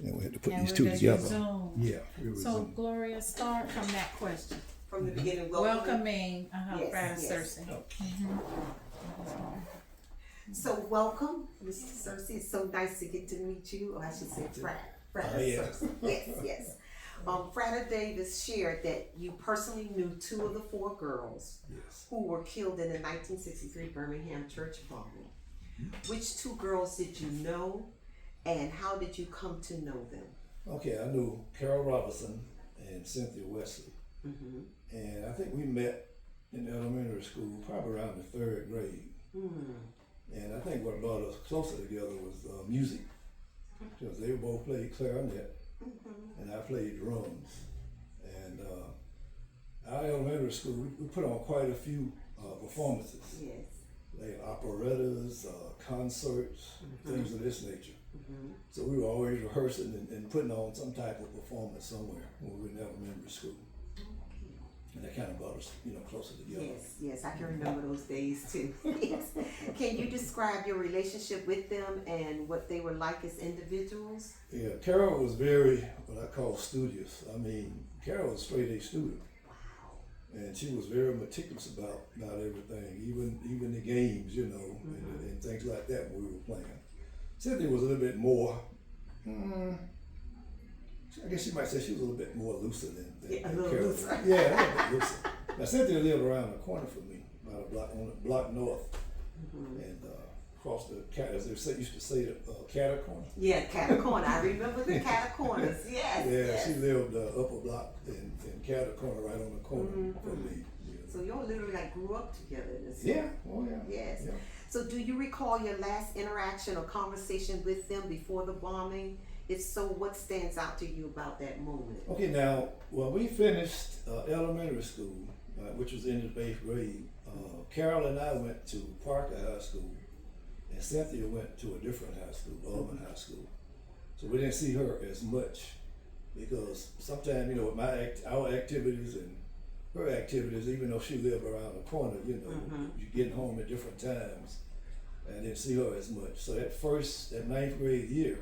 And we had to put And these we're two gonna together. Zoom. Yeah. We were So Zoom. Gloria, start from that question. From the beginning, Welcoming Yes, Friday yes. Cersei. So welcome, Mr. Cersei. It's so nice to get to meet you, or I should say Fred yeah. Cersei. Yes. Freda Davis shared that you personally knew two of the four girls Yes. who were killed in the 1963 Birmingham church bombing. Which two girls did you know, and how did you come to know them? Okay, I knew Carol Robinson and Cynthia Wesley. Mm-hmm. And I think we met in elementary school, probably around the third grade. And I think what brought us closer together was music, because they both played clarinet, and I played drums. And our elementary school, we put on quite a few performances, Yes. like operettas, concerts, things of this nature. So we were always rehearsing and putting on some type of performance somewhere when we were in elementary school. And that kind of brought us, closer together. Yes, I can remember those days too. Yes. Can you describe your relationship with them and what they were like as individuals? Yeah, Carol was very, what I call studious. I mean, Carol was a straight A student. Wow. And she was very meticulous about everything, even the games, and things like that when we were playing. Cynthia was a little bit more, I guess you might say she was a little bit more looser than A little Carol. looser. Yeah, a little bit looser. Now Cynthia lived around the corner from me, about on the block north, and across the, as they used to say, Catter Corner. Yeah, Catacorner. I remember the Catacorners. Yes. Yeah, yes. she lived upper block in Catter Corner, right on the corner from me. Yeah. So y'all literally grew up together in this. Yeah, oh yeah. Yes. Yeah. So do you recall your last interaction or conversation with them before the bombing? If so, what stands out to you about that moment? Okay, now, when we finished elementary school, which was in the 8th grade, Carol and I went to Parker High School, and Cynthia went to a different high school, Auburn High School. So we didn't see her as much, because sometimes, with our activities and her activities, even though she lived around the corner, you're getting home at different times. I didn't see her as much. So that 9th grade year,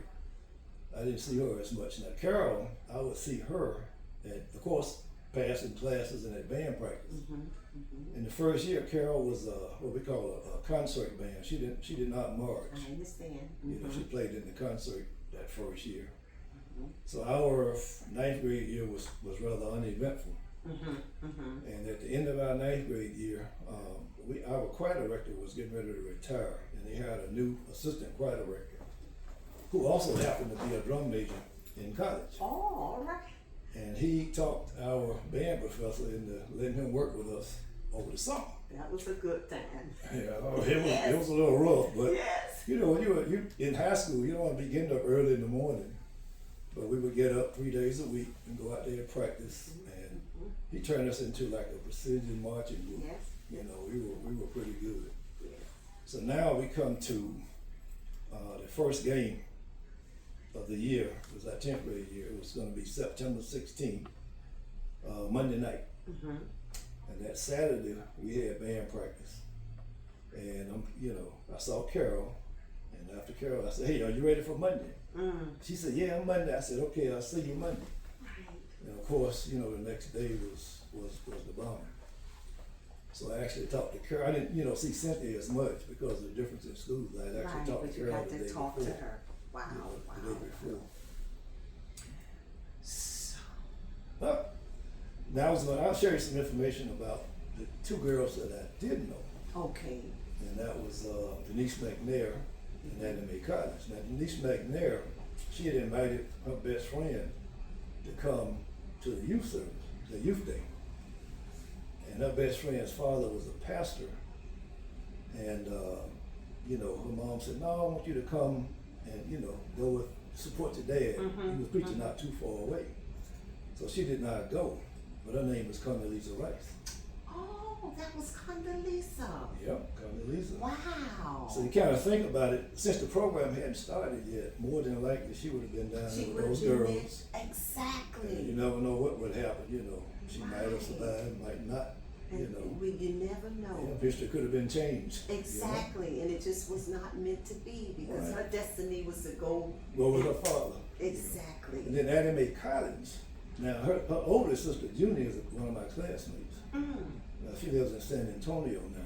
I didn't see her as much. Now Carol, I would see her at, of course, passing classes and at band practice. In the first year, Carol was what we call a concert band. She did not march. I understand. She played in the concert that first year. So our 9th grade year was rather uneventful. And at the end of our 9th grade year, our choir director was getting ready to retire, and they had a new assistant choir director who also happened to be a drum major in college. Oh, all right. And he talked our band professor into letting him work with us over the summer. That was a good time. Yeah, it was a little rough, but Yes. when you in high school, you don't want to be getting up early in the morning. But we would get up 3 days a week and go out there and practice. And he turned us into like a precision marching group. Yes. We were pretty good. Yes. So now we come to the first game of the year. It was our 10th grade year. It was going to be September 16th, Monday night. And that Saturday we had band practice. And I saw Carol, and after Carol I said, "Hey, are you ready for Monday?" She said, "Yeah, I'm Monday." I said, "Okay, I'll see you Monday." Right. And of course, the next day was the bombing. So I actually talked to Carol. I didn't, see Cynthia as much because of the difference in schools. I actually talked But to you Carol got the to day talk before. to her. Wow. The day before. So, Well, now I'll share you some information about the two girls that I did know. okay. And that was Denise McNair and Anna Mae Collins. Now Denise McNair, she had invited her best friend to come to the youth service, the youth day. And her best friend's father was a pastor. And her mom said, "No, I want you to come and, go with support your dad." He was preaching not too far away. So she did not go. But her name was Condoleezza Rice. Oh, that was Condoleezza. Yep, Condoleezza. Wow. So you kind of think about it, since the program hadn't started yet, more than likely she would have been down She there would with those have been girls. there. Exactly. And you never know what would happen, She might have survived, might not, You never know. History could have been changed. Exactly, and it just was not meant to be because Right. her destiny was to go Go with her father. Exactly. And then Addie Mae Collins. Now her older sister Junior is one of my classmates. She lives in San Antonio now.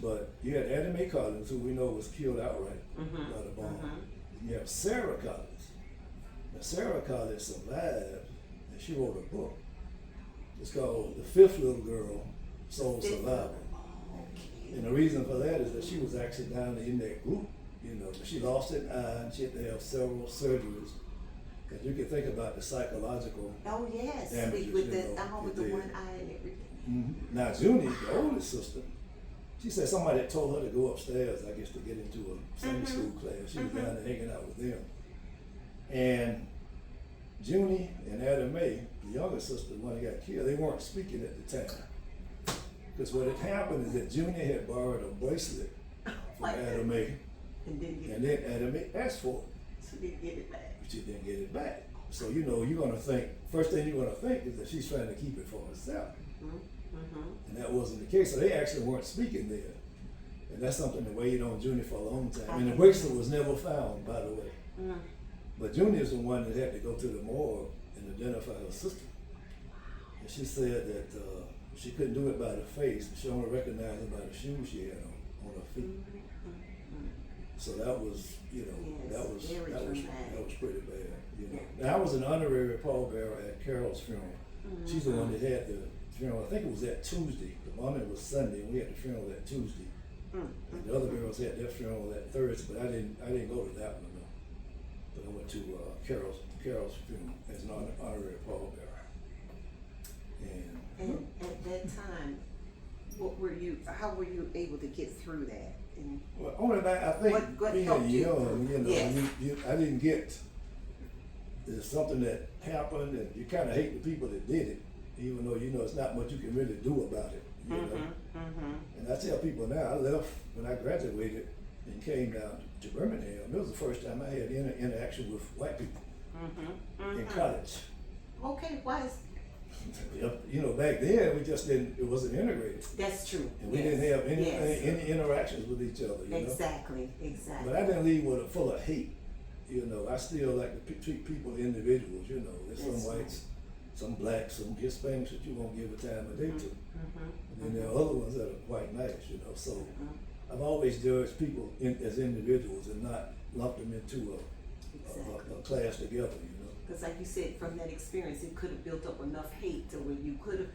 But you had Addie Mae Collins, who we know was killed outright by the bomb. You have Sarah Collins. Now Sarah Collins survived, and she wrote a book. It's called The Fifth Little Girl, Soul Survivor. And the reason for that is that she was actually down in that group. You know, she lost an eye and she had to have several surgeries. Because you can think about the psychological damages, with the one eye and everything. Now Junie, the oldest sister, she said somebody had told her to go upstairs, I guess, to get into a Sunday school class. She was down there hanging out with them. And Junie and Addie Mae, the younger sister, the one that got killed, they weren't speaking at the time. Because what had happened is that Junie had borrowed a bracelet from Addie Mae. And then Addie Mae asked for it. She didn't get it back. She didn't get it back. So you know, you're gonna think, first thing you're gonna think is that she's trying to keep it for herself. And that wasn't the case. So they actually weren't speaking there. And that's something that weighed on Junie for a long time. And the bracelet was never found, by the way. But Junie is the one that had to go to the morgue and identify her sister. And she said that she couldn't do it by the face. She only recognized it by the shoes she had on her feet. So that was, you know, that was pretty bad. You know, and I was an honorary pallbearer at Carol's funeral. She's the one that had the funeral. I think it was that Tuesday. The mommy was Sunday, and we had the funeral that Tuesday. And the other girls had their funeral that Thursday, but I didn't go to that one though. But I went to Carol's funeral as an honorary pallbearer. And at that time, how were you able to get through that? And well, only that I think what being helped you? young, you know, Yes. I didn't get. There's something that happened, and you kind of hate the people that did it, even though you know it's not much you can really do about it. You know? And I tell people now, I left when I graduated and came down to Birmingham. It was the first time I had any interaction with white people in college. Okay, why is You know, back then we just didn't. It wasn't integrated. that's true? And we didn't have any interactions with each other. You know? Exactly. But I didn't leave with full of hate. You know, I still like to treat people as individuals. You know, there's some whites, some blacks, some Hispanics that you won't give a time of day to. And then there are other ones that are quite nice. You know, so I've always judged people as individuals and not lumped them into a class together. You know. Because like you said, from that experience, it could have built up enough hate to where you could have,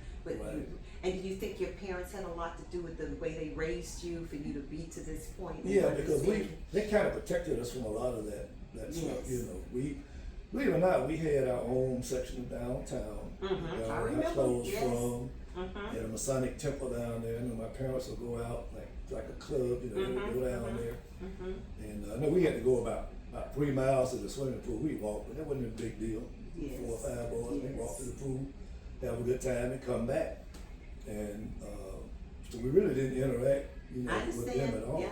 and do you think your parents had a lot to do with the way they raised you for you to be to this point? Yeah, because they kind of protected us from a lot of that stuff. You know, we, believe it or not, we had our own section of downtown. I remember. Our clothes from. Had a Masonic temple down there. I know my parents would go out like a club. You know, they would go down there. And I know we had to go about 3 miles to the swimming pool. We walked, but that wasn't a big deal. 4 or 5 boys, we walked to the pool, have a good time, and come back. And so we really didn't interact, you know, with them at all.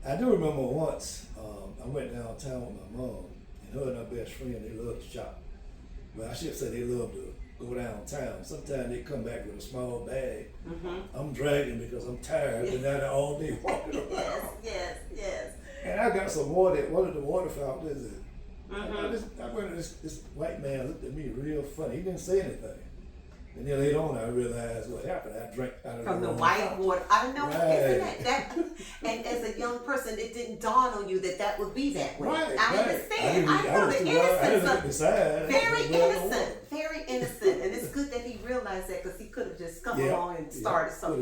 I do remember once I went downtown with my mom, and her and her best friend, they loved to shop. Well, I should say they loved to go downtown. Sometimes they come back with a small bag. I'm dragging because I'm tired. Been down there all day walking around. Yes. And I got some water at one of the water fountains. I remember this white man looked at me real funny. He didn't say anything. And then later on, I realized what happened. I drank out of From the wrong white fountain. water. I know, Right. isn't that? And as a young person, it didn't dawn on you that would be that way. Right, I right. understand. I know was the too young. I didn't innocence look of beside. very innocent. And it's good that he realized that because he could have just come along and started something.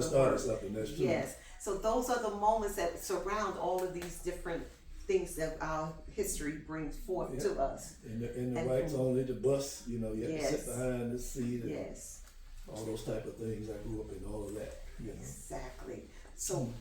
That's true. Yes. So those are the moments that surround all of these different things that our history brings forth to us. And the whites only the bus, you know, you have to sit behind the seat and all those type of things. I grew up in all of that, you know. Exactly. So,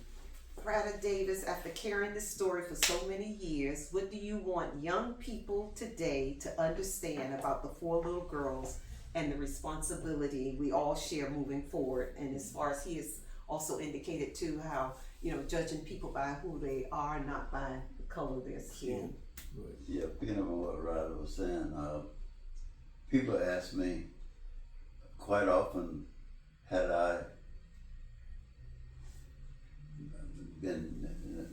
Brada Davis, after carrying this story for so many years, what do you want young people today to understand about the 4 little girls and the responsibility we all share moving forward? And as far as he has also indicated too, how, you know, judging people by who they are, not by the color of their skin. Yeah, picking up on what Ryder was saying, people ask me quite often, had I been,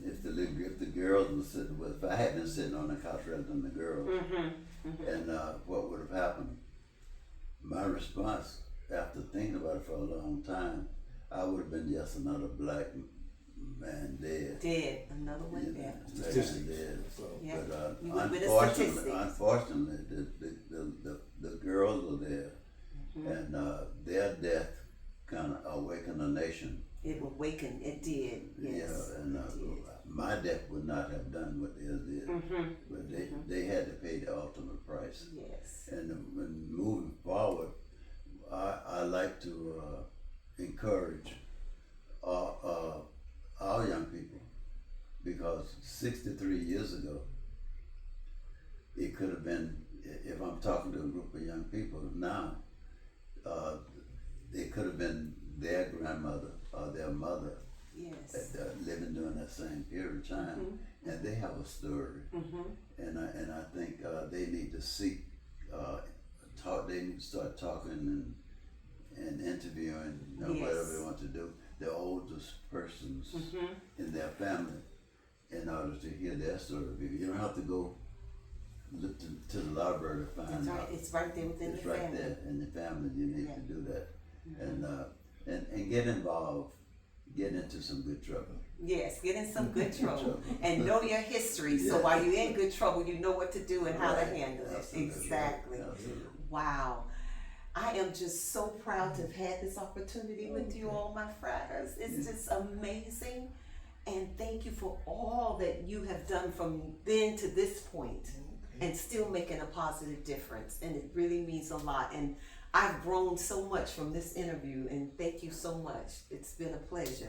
if the girls were sitting with. If I had been sitting on the couch rather than the girls, and what would have happened? My response, after thinking about it for a long time, I would have been just another black man dead. Dead. Another one You know, dead. man dead. Yeah. But You went with the unfortunately, the girls are there, and their death kind of awakened a nation. It awakened. It did. Yes. Yeah, and it did. my death would not have done what theirs did, but they had to pay the ultimate price. Yes. And when moving forward, I like to encourage our young people, because 63 years ago, it could have been, if I'm talking to a group of young people now, it could have been their grandmother or their mother Yes. living during that same period of time, and they have a story, and I think they need to seek talk. They need to start talking and interviewing, whatever they want to do, the oldest persons in their family, in order to hear their story. You don't have to go look to the library to find That's right. out. It's right there within It's the right family. there in the family. You need to do that, and get involved. Get into some good trouble. Yes, get in some good trouble and know your history. So Yeah. while you're in good trouble, you know what to do and how to Right. handle it. Absolutely. Exactly. Absolutely. Wow. I am just so proud to have had this opportunity with you all, my friars. It's just amazing. And thank you for all that you have done from then to this point, and still making a positive difference. And it really means a lot. And I've grown so much from this interview, and thank you so much. It's been a pleasure.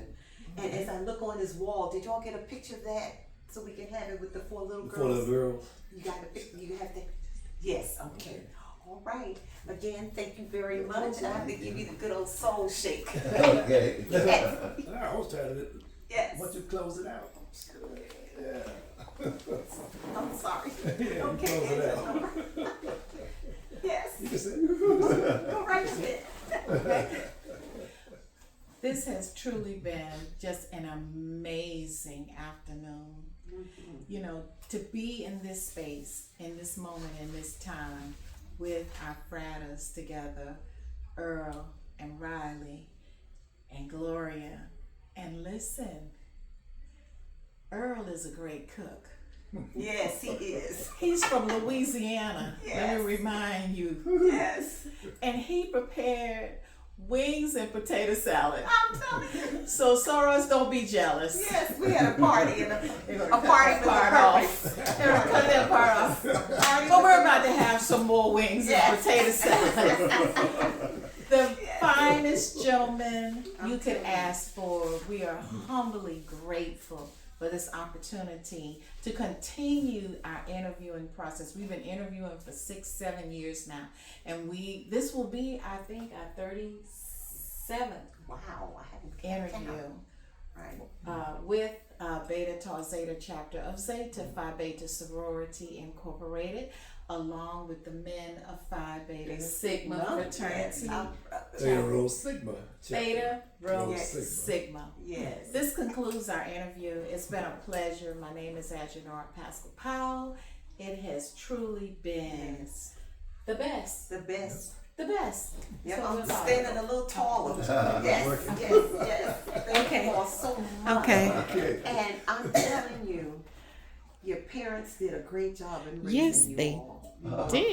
And as I look on this wall, did y'all get a picture of that so we can have it with the 4 little girls? 4 little girls. You got a pic? You have that? Yes. Okay. All right. Again, thank you very much. I have to give you the good old soul shake. Okay. Yes. I was trying to. Yes. Once you close it out. Yeah. I'm sorry. Yeah, Okay. close it out. Yes. You can say. Go right ahead. This has truly been just an amazing afternoon. You know, to be in this space, in this moment, in this time, with our fratres together, Earl and Riley and Gloria. And listen, Earl is a great cook. Yes, he is. He's from Louisiana, let Yes. me remind you. Yes. And he prepared wings and potato salad. I'm telling you. So Soros, don't be jealous. Yes, we had a party and They're a gonna party cut with that a part purpose. off. They're gonna cut that part off. Party But with we're a about to have some more wings and potato salad. The finest gentleman you could ask for. We are humbly grateful for this opportunity to continue our interviewing process. We've been interviewing for 6-7 years now, and this will be, I think, our 37th Wow, I haven't interview Right. with Beta Tau Zeta chapter of Zeta Phi Beta Sorority Incorporated, along with the men of Phi Beta Sigma fraternity. Theta Rho Sigma. Theta Rho Yes. Sigma. Yes. This concludes our interview. It's been a pleasure. My name is Adjutant Pascal Powell. It has truly been Yes. the best. The best. The best. Yep, So I'm we're standing a little taller. Yes, yes. Thank Okay. you all so much. Okay. Okay. And I'm telling you, your parents did a great job in raising Yes, you they all. did.